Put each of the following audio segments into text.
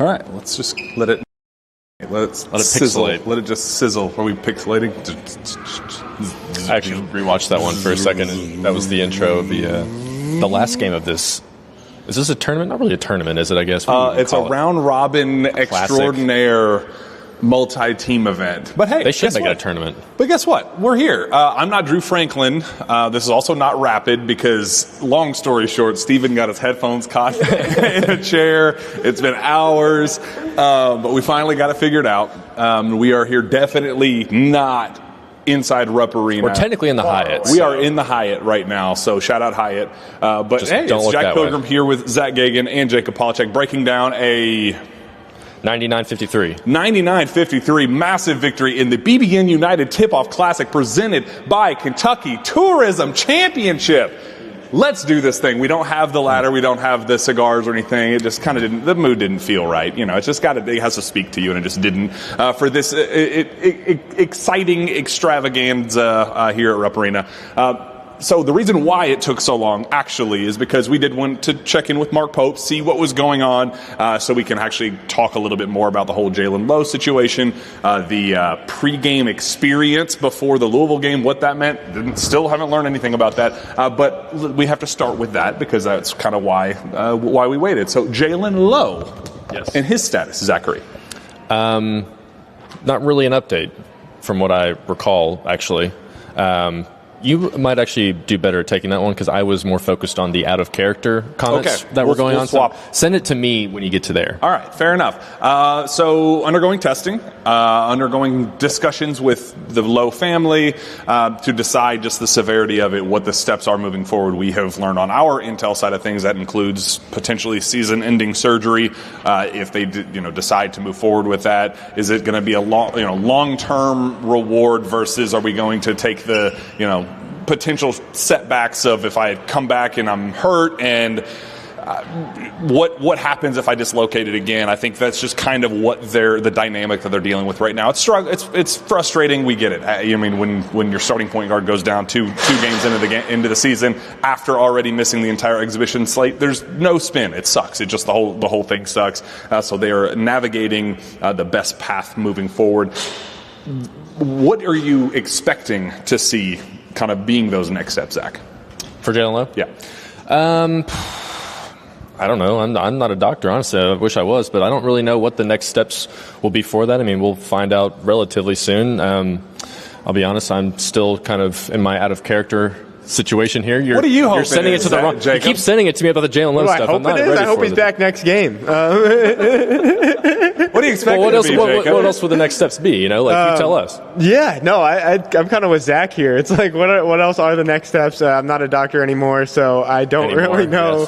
All right, let's just let it sizzle. Pixelate. Let it just sizzle. Are we pixelating? I actually rewatched that one for a second, and that was the intro of the last game of this. Is this a tournament? Not really a tournament, is it, I guess? It's a round-robin extraordinaire multi-team event. But hey, they should make it a tournament. But guess what? We're here. I'm not Drew Franklin. This is also not Rapid because, long story short, Steven got his headphones caught in a chair. It's been hours, but we finally got it figured out. We are here definitely not inside Rupp Arena. We're technically in the Hyatt. We are in the Hyatt right now, so shout out Hyatt. But just hey, it's Jack Pilgrim here with Zack Geoghegan and Jacob Polacheck breaking down a 99-53. 99-53, massive victory in the BBN United Tip-Off Classic presented by Kentucky Tourism Championship. Let's do this thing. We don't have the ladder. We don't have the cigars or anything. It just kind of the mood didn't feel right. You know, it's just it has to speak to you, and it just didn't for this exciting extravaganza here at Rupp Arena. So the reason why it took so long, actually, is because we did want to check in with Mark Pope, see what was going on, so we can actually talk a little bit more about the whole Jaylen Low situation, the pregame experience before the Louisville game, what that meant. Still haven't learned anything about that, but we have to start with that because that's kind of why we waited. So Jaylen Low, yes, and his status, Zachary. Not really an update from what I recall, actually. You might actually do better at taking that one because I was more focused on the out-of-character comments that were going on. Swap. So send it to me when you get to there. All right, fair enough. So undergoing testing, undergoing discussions with the Low family to decide just the severity of it, what the steps are moving forward. We have learned on our intel side of things that includes potentially season-ending surgery if they decide to move forward with that. Is it going to be a long-term reward versus are we going to take the potential setbacks of if I come back and I'm hurt and what happens if I dislocate it again? I think that's just kind of what the dynamic that they're dealing with right now. It's frustrating. We get it. I mean, when your starting point guard goes down two games into the season after already missing the entire exhibition slate, there's no spin. It sucks. It just the whole thing sucks. So they are navigating the best path moving forward. What are you expecting to see kind of being those next steps, Zach? For Jaylen Low? Yeah. I don't know. I'm not a doctor, honestly. I wish I was, but I don't really know what the next steps will be for that. I mean, we'll find out relatively soon. I'll be honest, I'm still kind of in my out-of-character situation here. What do you hope? You're sending it to the wrong. Jacob? You keep sending it to me about the Jaylen Low stuff. I hope he's back next game. What do you expect? What else would the next steps be? You tell us. Yeah, no, I'm kind of with Zach here. It's like, what else are the next steps? I'm not a doctor anymore, so I don't really know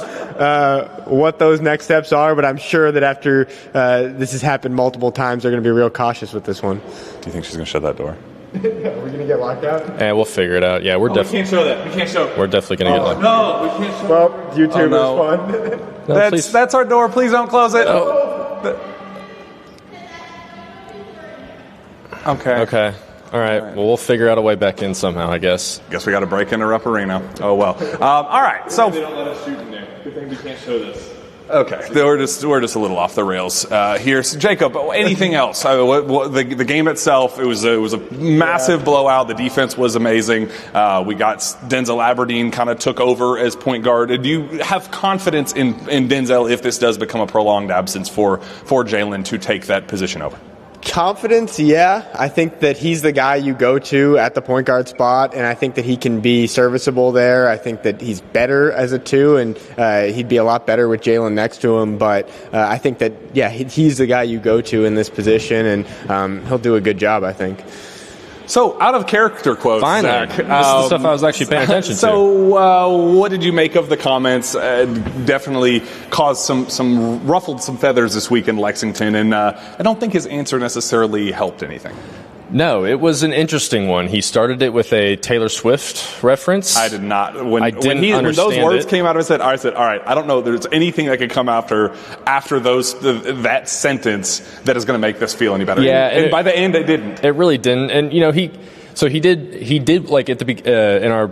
what those next steps are. But I'm sure that after this has happened multiple times, they're going to be real cautious with this one. Do you think she's going to shut that door? We're going to get locked out? Yeah, we'll figure it out. Yeah, we're definitely. We can't show that. We can't show. We're definitely going to get locked out. No, we can't show. Well, YouTube is fun. No, that's our door. Please don't close it. Okay. All right. Well, we'll figure out a way back in somehow, I guess. Guess we got to break into Rupp Arena. Oh, well. All right. So they don't let us shoot in there. Good thing we can't show this. Okay, we're just a little off the rails here. So Jacob, anything else? The game itself, it was a massive blowout. The defense was amazing. We got Denzel Aberdeen kind of took over as point guard. Do you have confidence in Denzel if this does become a prolonged absence for Jaylen to take that position over? Confidence, yeah. I think that he's the guy you go to at the point guard spot, and I think that he can be serviceable there. I think that he's better as a two, and he'd be a lot better with Jaylen next to him. But I think that, yeah, he's the guy you go to in this position, and he'll do a good job, I think. So, out of character quotes, Finally. Zach. This is the stuff I was actually paying attention to. So, what did you make of the comments? Definitely caused ruffled some feathers this week in Lexington, and I don't think his answer necessarily helped anything. No, it was an interesting one. He started it with a Taylor Swift reference. I did not. I When those words came out, I said, all right, I don't know if there's anything that could come after that sentence that is going to make this feel any better. Yeah, and by the end, it didn't. It really didn't. And, he did like at the in our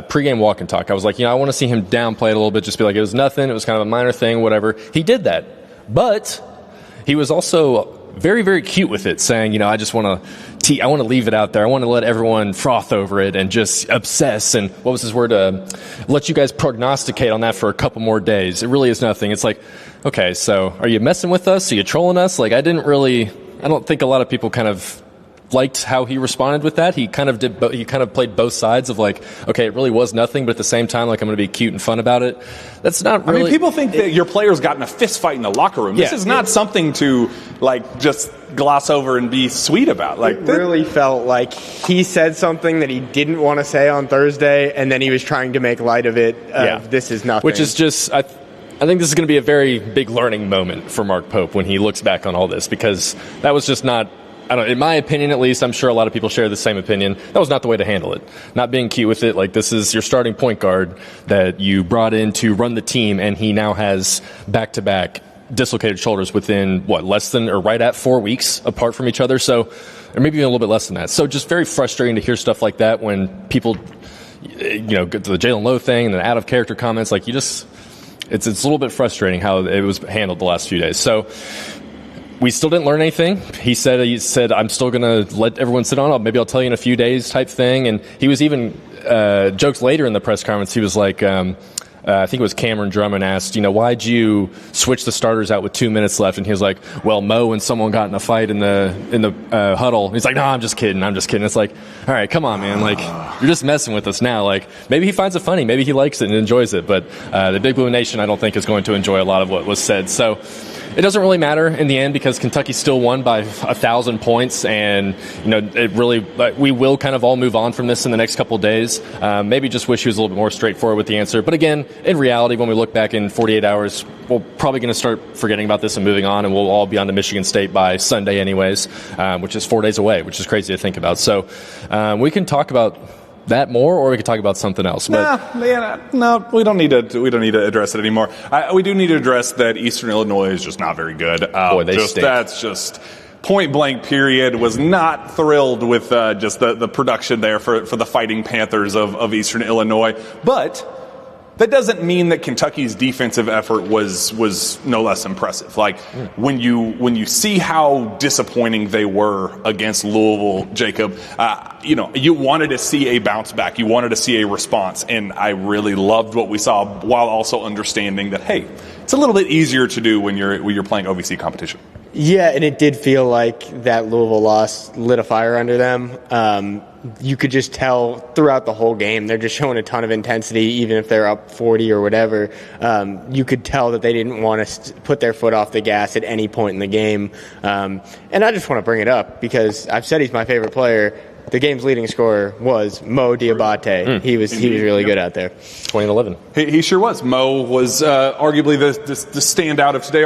pregame walk and talk, I was like, I want to see him downplay it a little bit, just be like, it was nothing. It was kind of a minor thing, whatever. He did that. But he was also very, very cute with it, saying, I just want to leave it out there. I want to let everyone froth over it and just obsess. And what was his word? Let you guys prognosticate on that for a couple more days. It really is nothing. It's like, okay, so are you messing with us? Are you trolling us? Like, I don't think a lot of people kind of liked how he responded with that. He kind of played both sides of like, okay, it really was nothing, but at the same time, like, I'm going to be cute and fun about it. That's not really. I mean, people think that your players got in a fist fight in the locker room. This is not something to like just gloss over and be sweet about. Like, it really felt like he said something that he didn't want to say on Thursday, and then he was trying to make light of it. This is nothing. Which is just, I think this is going to be a very big learning moment for Mark Pope when he looks back on all this, because that was just not. In my opinion, at least, I'm sure a lot of people share the same opinion. That was not the way to handle it. Not being cute with it. Like, this is your starting point guard that you brought in to run the team, and he now has back-to-back dislocated shoulders within, less than or right at 4 weeks apart from each other. So, or maybe even a little bit less than that. So just very frustrating to hear stuff like that when people, get to the Jaylen Low thing and the out-of-character comments. Like, it's a little bit frustrating how it was handled the last few days. So, we still didn't learn anything. He said, I'm still going to let everyone sit on it. Maybe I'll tell you in a few days type thing. And he was even jokes later in the press conference. He was like, I think it was Cameron Drummond asked, why'd you switch the starters out with 2 minutes left? And he was like, well, Mo and someone got in a fight in the huddle. And he's like, no, I'm just kidding. It's like, all right, come on, man. Like, you're just messing with us now. Like, maybe he finds it funny. Maybe he likes it and enjoys it. But the Big Blue Nation, I don't think, is going to enjoy a lot of what was said. So it doesn't really matter in the end because Kentucky still won by 1,000 points, and it really we will kind of all move on from this in the next couple of days. Maybe just wish he was a little bit more straightforward with the answer. But again, in reality, when we look back in 48 hours, we're probably going to start forgetting about this and moving on, and we'll all be on to Michigan State by Sunday anyways, which is 4 days away, which is crazy to think about. So we can talk about that more, or we could talk about something else. No, we don't need to address it anymore. We do need to address that Eastern Illinois is just not very good. Boy, they stink. That's just point blank. Period. Was not thrilled with just the production there for the Fighting Panthers of Eastern Illinois, but that doesn't mean that Kentucky's defensive effort was no less impressive. Like, when you see how disappointing they were against Louisville, Jacob, you wanted to see a bounce back. You wanted to see a response, and I really loved what we saw, while also understanding that, hey, it's a little bit easier to do when you're playing OVC competition. Yeah, and it did feel like that Louisville loss lit a fire under them. You could just tell throughout the whole game they're just showing a ton of intensity, even if they're up 40 or whatever. You could tell that they didn't want to put their foot off the gas at any point in the game. And I just want to bring it up because I've said he's my favorite player. The game's leading scorer was Mo Diabate. He was really good out there. 2011. He sure was. Mo was arguably the standout of today.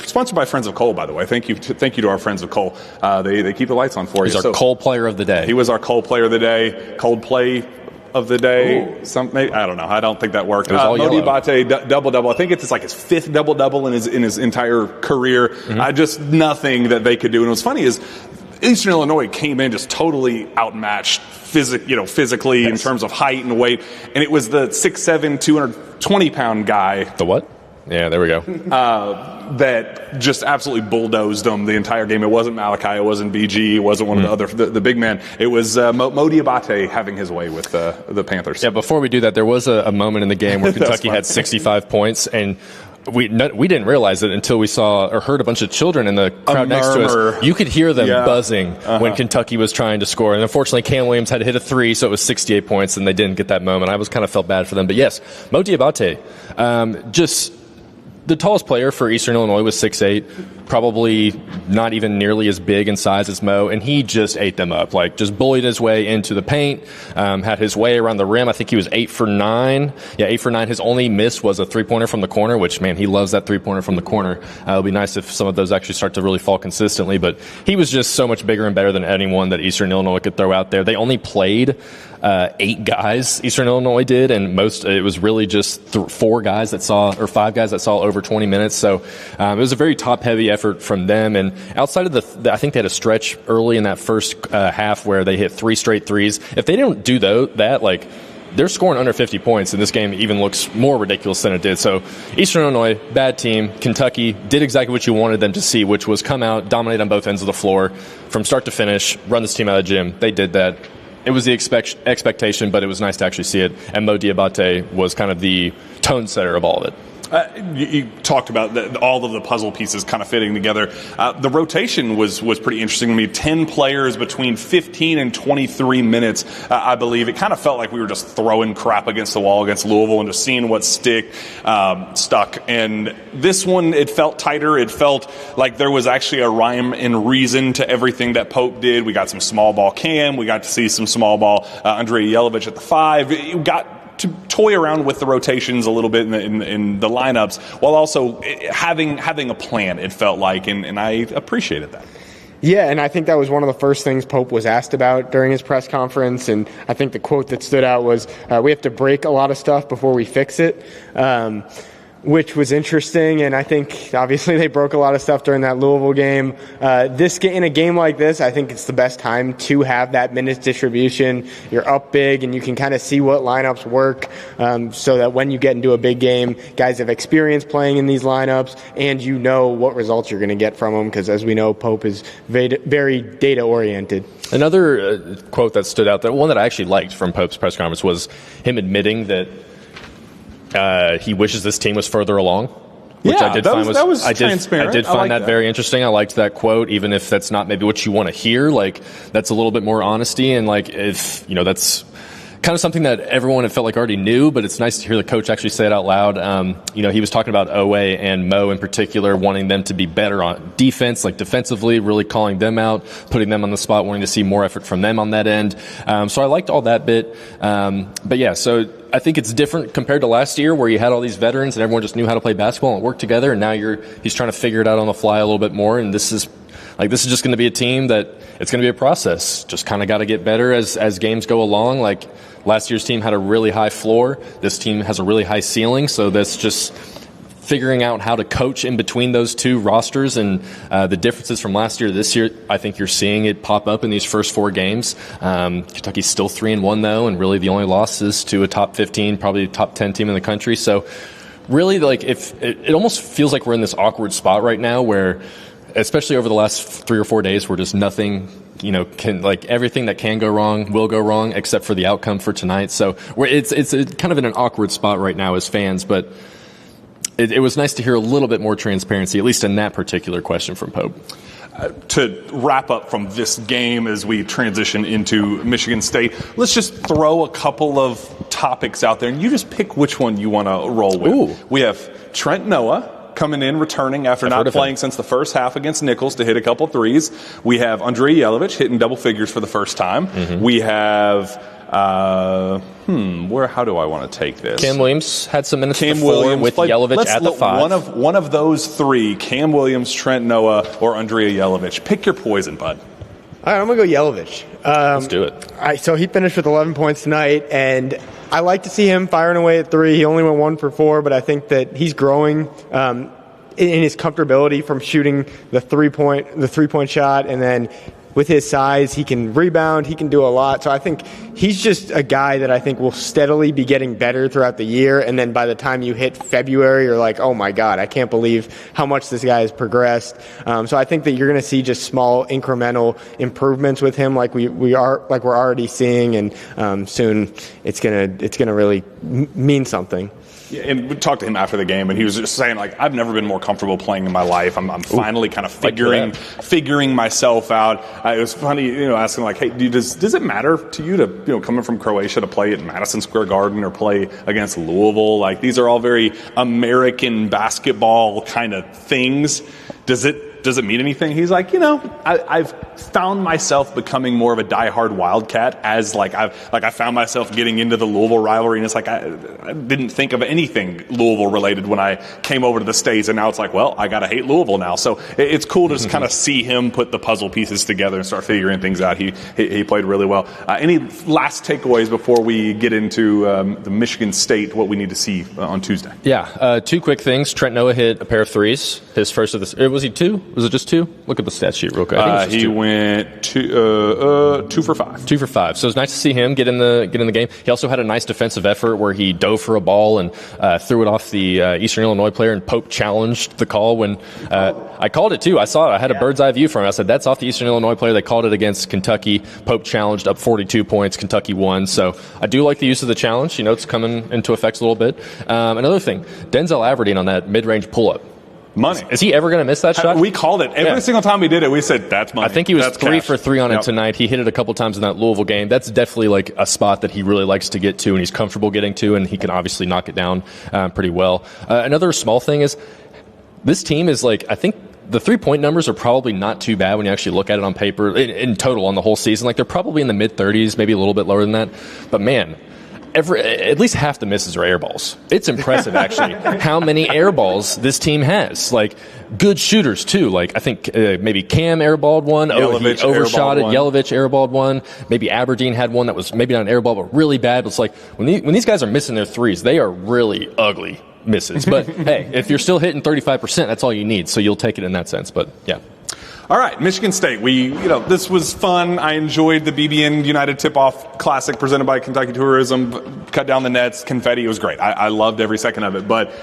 Sponsored by Friends of Cole, by the way. Thank you to our friends of Cole. They keep the lights on for you. He's our Cole player of the day. He was our Cole player of the day. Cold play of the day. I don't know. I don't think that worked. Mo Diabate double. I think it's like his fifth double in his entire career. Just nothing that they could do. And what's funny is Eastern Illinois came in just totally outmatched physically in terms of height and weight, and it was the 6'7", 220-pound guy. The what? Yeah, there we go. That just absolutely bulldozed them the entire game. It wasn't Malachi, it wasn't BG, it wasn't one of the big men. It was Mo Diabate having his way with the Panthers. Yeah, before we do that, there was a moment in the game where Kentucky had 65 points, and we didn't realize it until we saw or heard a bunch of children in the crowd next to us. You could hear them buzzing when Kentucky was trying to score. And unfortunately, Cam Williams had to hit a 3, so it was 68 points, and they didn't get that moment. I was kind of felt bad for them. But yes, Mo Diabate, just the tallest player for Eastern Illinois was 6'8", probably not even nearly as big in size as Mo, and he just ate them up, like just bullied his way into the paint, had his way around the rim. I think he was 8 for 9. Yeah, 8 for 9. His only miss was a three-pointer from the corner, which, man, he loves that three-pointer from the corner. It'll be nice if some of those actually start to really fall consistently, but he was just so much bigger and better than anyone that Eastern Illinois could throw out there. They only played 8 guys, Eastern Illinois did, and it was really just 5 guys that saw over 20 minutes. So it was a very top-heavy effort from them. And outside of I think they had a stretch early in that first half where they hit 3 straight threes. If they didn't do that, like, they're scoring under 50 points, and this game even looks more ridiculous than it did. So Eastern Illinois, bad team. Kentucky did exactly what you wanted them to see, which was come out, dominate on both ends of the floor from start to finish, run this team out of the gym. They did that. It was the expectation, but it was nice to actually see it. And Mo Diabate was kind of the tone setter of all of it. You talked about all of the puzzle pieces kind of fitting together. The rotation was pretty interesting to me. 10 players between 15 and 23 minutes, I believe. It kind of felt like we were just throwing crap against the wall against Louisville and just seeing what stuck. And this one, it felt tighter. It felt like there was actually a rhyme and reason to everything that Pope did. We got some small ball Cam. We got to see some small ball Andrea Yelovich at the 5. You got to toy around with the rotations a little bit in the lineups, while also having a plan, it felt like, and I appreciated that. Yeah, and I think that was one of the first things Pope was asked about during his press conference, and I think the quote that stood out was, we have to break a lot of stuff before we fix it. Which was interesting, and I think obviously they broke a lot of stuff during that Louisville game. In a game like this, I think it's the best time to have that minutes distribution. You're up big, and you can kind of see what lineups work, so that when you get into a big game, guys have experience playing in these lineups, and you know what results you're going to get from them, because as we know, Pope is very data-oriented. Another quote that stood out, the one that I actually liked from Pope's press conference, was him admitting that he wishes this team was further along, which I did find was transparent. I did find that very interesting. I liked that quote, even if that's not maybe what you want to hear. Like, that's a little bit more honesty, and like, if that's kind of something that everyone had felt like already knew, but it's nice to hear the coach actually say it out loud. He was talking about Owe and Mo in particular, wanting them to be better on defense, like defensively, really calling them out, putting them on the spot, wanting to see more effort from them on that end. So I liked all that bit. But yeah, so I think it's different compared to last year, where you had all these veterans and everyone just knew how to play basketball and work together, and now he's trying to figure it out on the fly a little bit more, and this is just going to be a team that it's going to be a process. Just kind of got to get better as games go along. Like, last year's team had a really high floor. This team has a really high ceiling, so that's just figuring out how to coach in between those two rosters, and the differences from last year to this year, I think you're seeing it pop up in these first 4 games. Kentucky's still 3-1 though, and really the only loss is to a top 15, probably top 10 team in the country. So really, like, if it almost feels like we're in this awkward spot right now, where especially over the last 3 or 4 days, where just nothing, everything that can go wrong will go wrong, except for the outcome for tonight. So it's kind of in an awkward spot right now as fans, but it was nice to hear a little bit more transparency, at least in that particular question from Pope. To wrap up from this game as we transition into Michigan State, let's just throw a couple of topics out there, and you just pick which one you want to roll with. Ooh. We have Trent Noah coming in, returning after not playing since the first half against Nichols to hit a couple threes. We have Andrea Yelovich hitting double figures for the first time. Mm-hmm. We have how do I want to take this? Cam Williams had some minutes before with Yelovich at the 5. One of those 3, Cam Williams, Trent Noah, or Andrea Yelovich. Pick your poison, bud. All right, I'm going to go Yelovich. Let's do it. So he finished with 11 points tonight, and I like to see him firing away at 3. He only went 1 for 4, but I think that he's growing in his comfortability from shooting the three-point shot, and then with his size, he can rebound, he can do a lot. So I think he's just a guy that I think will steadily be getting better throughout the year. And then by the time you hit February, you're like, oh my God, I can't believe how much this guy has progressed. So I think that you're going to see just small incremental improvements with him, like we're already seeing, and soon it's gonna really mean something. Yeah, and we talked to him after the game, and he was just saying, like, I've never been more comfortable playing in my life. I'm finally kind of figuring myself out. It was funny, asking, like, hey, does it matter to you to, coming from Croatia, to play at Madison Square Garden or play against Louisville? Like, these are all very American basketball kind of things. Does it mean anything? He's like, I've found myself becoming more of a diehard Wildcat as I found myself getting into the Louisville rivalry, and it's like I didn't think of anything Louisville related when I came over to the States, and now it's like, well, I gotta hate Louisville now. So it's cool to just kind of see him put the puzzle pieces together and start figuring things out. He played really well. Any last takeaways before we get into the Michigan State, what we need to see on Tuesday? Yeah, 2 quick things. Trent Noah hit a pair of threes. His first of this. Was he 2? Was it just 2? Look at the stat sheet real quick. I think he 2. went 2 for 5. 2 for 5. So it's nice to see him get in the game. He also had a nice defensive effort where he dove for a ball and threw it off the Eastern Illinois player, and Pope challenged the call when I called it too. I saw it. I had a bird's eye view from it. I said, that's off the Eastern Illinois player. They called it against Kentucky. Pope challenged, up 42 points. Kentucky won. So I do like the use of the challenge. It's coming into effect a little bit. Another thing, Denzel Aberdeen on that mid-range pull-up. Money. Is he ever going to miss that shot? We called it. Every single time we did it, we said, that's money. I think he was that's 3 cash. for 3 on it tonight. He hit it a couple times in that Louisville game. That's definitely like a spot that he really likes to get to and he's comfortable getting to, and he can obviously knock it down pretty well. Another small thing is this team is like, I think the 3-point numbers are probably not too bad when you actually look at it on paper in total on the whole season. Like they're probably in the mid-30s, maybe a little bit lower than that. But man, at least half the misses are air balls. It's impressive, actually, how many air balls this team has. Like, good shooters, too. Like, I think maybe Cam airballed one. Yelovich he overshot it. one. Yelovich airballed one. Maybe Aberdeen had one that was maybe not an airball, but really bad. It's like, when these guys are missing their threes, they are really ugly misses. But, hey, if you're still hitting 35%, that's all you need. So you'll take it in that sense. But, yeah. All right, Michigan State. This was fun. I enjoyed the BBN United Tip-Off Classic presented by Kentucky Tourism. Cut down the nets, confetti. It was great. I loved every second of it. But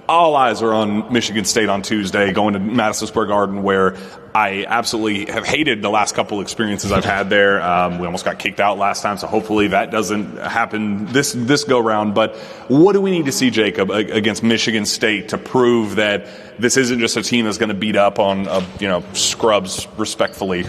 all eyes are on Michigan State on Tuesday, going to Madison Square Garden, where I absolutely have hated the last couple experiences I've had there. We almost got kicked out last time, so hopefully that doesn't happen this go round. But what do we need to see, Jacob, against Michigan State to prove that this isn't just a team that's going to beat up on scrubs respectfully,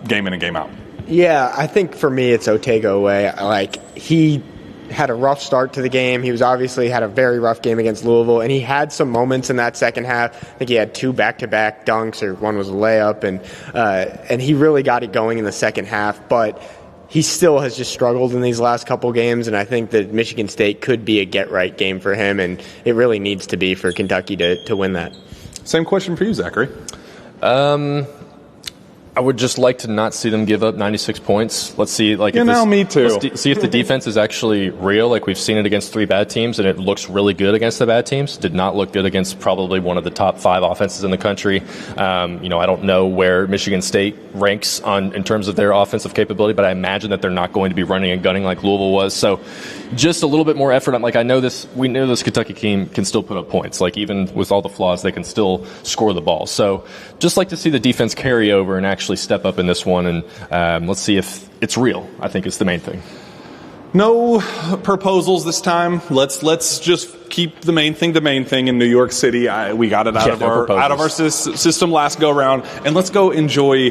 game in and game out? Yeah, I think for me it's Otego way. Like, he had a rough start to the game. He was obviously had a very rough game against Louisville, and he had some moments in that second half. I think he had 2 back-to-back dunks, or one was a layup, and he really got it going in the second half. But he still has just struggled in these last couple games, and I think that Michigan State could be a get-right game for him, and it really needs to be for Kentucky to win that. Same question for you, Zachary. I would just like to not see them give up 96 points. Let's see, me too. Let's see if the defense is actually real. Like, we've seen it against 3 bad teams, and it looks really good against the bad teams. Did not look good against probably one of the top 5 offenses in the country. I don't know where Michigan State ranks in terms of their offensive capability, but I imagine that they're not going to be running and gunning like Louisville was. So, just a little bit more effort. We know this Kentucky team can still put up points. Like, even with all the flaws, they can still score the ball. So, just like to see the defense carry over and actually step up in this one, and let's see if it's real. I think it's the main thing. No proposals this time. Let's just keep the main thing in New York City. We got it out of our system last go round, and let's go enjoy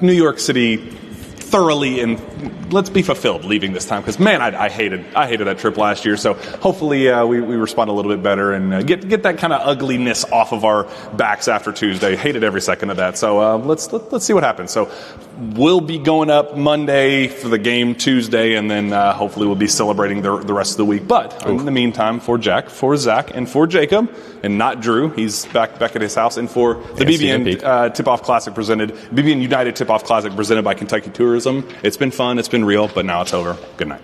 New York City thoroughly, and let's be fulfilled leaving this time, because man, I hated that trip last year. So hopefully we respond a little bit better and get that kind of ugliness off of our backs after Tuesday. Hated every second of that. So let's see what happens. So we'll be going up Monday for the game Tuesday, and then hopefully we'll be celebrating the rest of the week. But in the meantime, for Jack, for Zach, and for Jacob, and not Drew, he's back at his house, and for the BBN Tip-Off Classic BBN United Tip-Off Classic presented by Kentucky Tourism. It's been fun, it's been real, but now it's over. Good night.